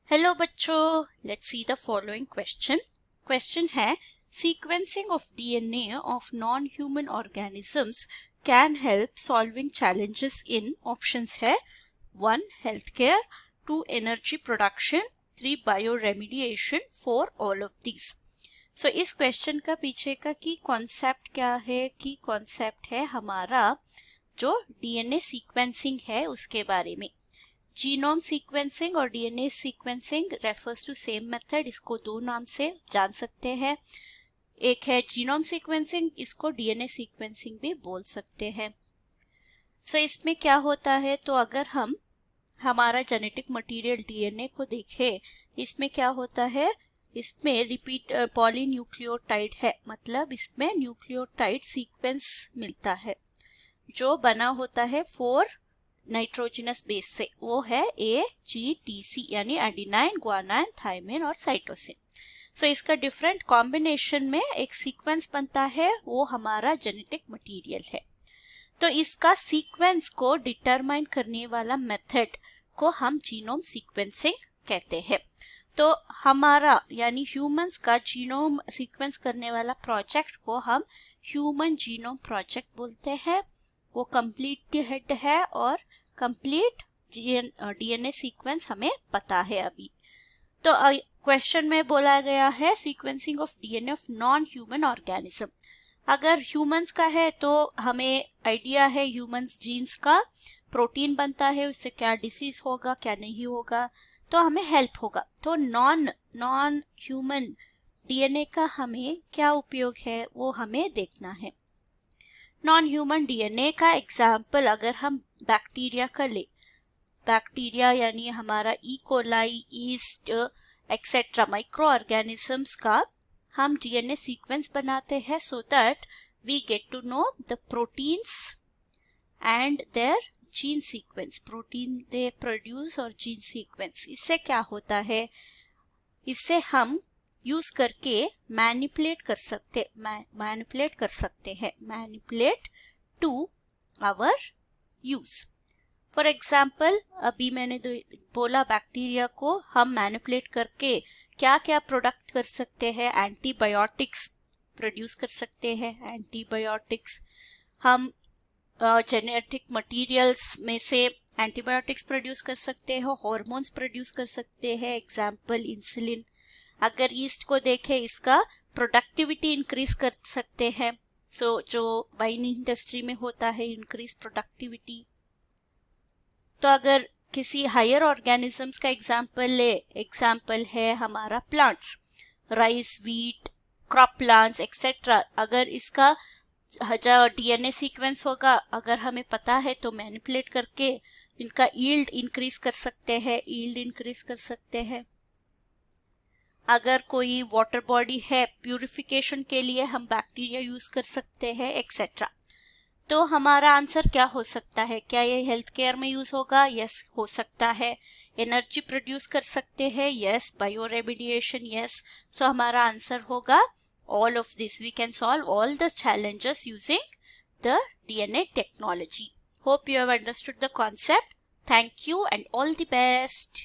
Hello बच्चों, let's see the following question. Question है sequencing of DNA of non human organisms can help solving challenges in options है 1 health care, 2 energy production, 3 bio remediation, 4 all of these. So इस question का पीछे का की concept क्या है? की कॉन्सेप्ट है हमारा जो डीएनए सीक्वेंसिंग है उसके बारे में। जीनोम सीक्वेंसिंग और DNA sequencing refers to same method. इसको दो नाम से जान सकते हैं। एक है जीनोम सीक्वेंसिंग, इसको डीएनए सीक्वेंसिंग भी बोल सकते हैं। सो इसमें क्या होता है, तो अगर हम हमारा जेनेटिक मटेरियल डीएनए को देखें, इसमें क्या होता है, इसमें रिपीट पॉलीन्यूक्लियोटाइड है, मतलब इसमें न्यूक्लियोटाइड सीक्वेंस मिलता है जो बना होता है 4 नाइट्रोजनस बेस से। वो है AGTC यानी एडिनाइन, ग्वानाइन, थायमिन और साइटोसिन। सो इसका डिफरेंट कॉम्बिनेशन में एक सीक्वेंस बनता है, वो हमारा जेनेटिक मटेरियल है। तो इसका सीक्वेंस को डिटरमाइन करने वाला मेथड को हम जीनोम सीक्वेंसिंग कहते हैं। तो हमारा यानी ह्यूमंस का जीनोम सीक्वेंस करने वाला प्रोजेक्ट को हम ह्यूमन जीनोम प्रोजेक्ट बोलते हैं। वो कंप्लीट हेड है और कंप्लीट डीएनए सीक्वेंस हमें पता है अभी। तो क्वेश्चन में बोला गया है sequencing of DNA of non human organism. अगर ह्यूमंस का है तो हमें आइडिया है ह्यूमंस जीन्स का प्रोटीन बनता है, उससे क्या डिसीज होगा क्या नहीं होगा, तो हमें हेल्प होगा। तो नॉन ह्यूमन डीएनए का हमें क्या उपयोग है वो हमें देखना है। नॉन ह्यूमन डीएनए का एग्जाम्पल अगर हम बैक्टीरिया का ले, बैक्टीरिया यानी हमारा E coli, yeast etcetera microorganisms का हम डीएनए सीक्वेंस बनाते हैं so that we get to know the proteins and their gene sequence, protein they produce और जीन सीक्वेंस। इससे क्या होता है, इससे हम यूज करके मैनिपुलेट कर सकते हैं manipulate to our use. For example अभी मैंने बोला बैक्टीरिया को हम मैनिपुलेट करके क्या क्या प्रोडक्ट कर सकते हैं, एंटीबायोटिक्स प्रोड्यूस कर सकते हैं। एंटीबायोटिक्स हम जेनेटिक मटेरियल्स में से एंटीबायोटिक्स प्रोड्यूस कर सकते हैं, हॉर्मोन्स प्रोड्यूस कर सकते हैं, एग्जाम्पल इंसुलिन। अगर ईस्ट को देखें, इसका प्रोडक्टिविटी इंक्रीज कर सकते हैं। सो जो वाइन इंडस्ट्री में होता है, इंक्रीज प्रोडक्टिविटी। तो अगर किसी हायर ऑर्गेनिजम्स का एग्जाम्पल ले, एग्जाम्पल है हमारा plants, rice, wheat, crop plants etcetera. अगर इसका डीएनए सीक्वेंस होगा, अगर हमें पता है तो मैनिपुलेट करके इनका यील्ड इंक्रीज कर सकते हैं। अगर कोई वाटर बॉडी है, प्यूरिफिकेशन के लिए हम बैक्टीरिया यूज कर सकते हैं एक्सेट्रा। तो हमारा आंसर क्या हो सकता है? क्या ये हेल्थ केयर में यूज होगा? यस, हो सकता है। एनर्जी प्रोड्यूस कर सकते हैं? यस। Bio remediation? यस। सो हमारा आंसर होगा all of this. We can solve all the challenges using the DNA technology. Hope you have understood the concept. Thank you and all the best.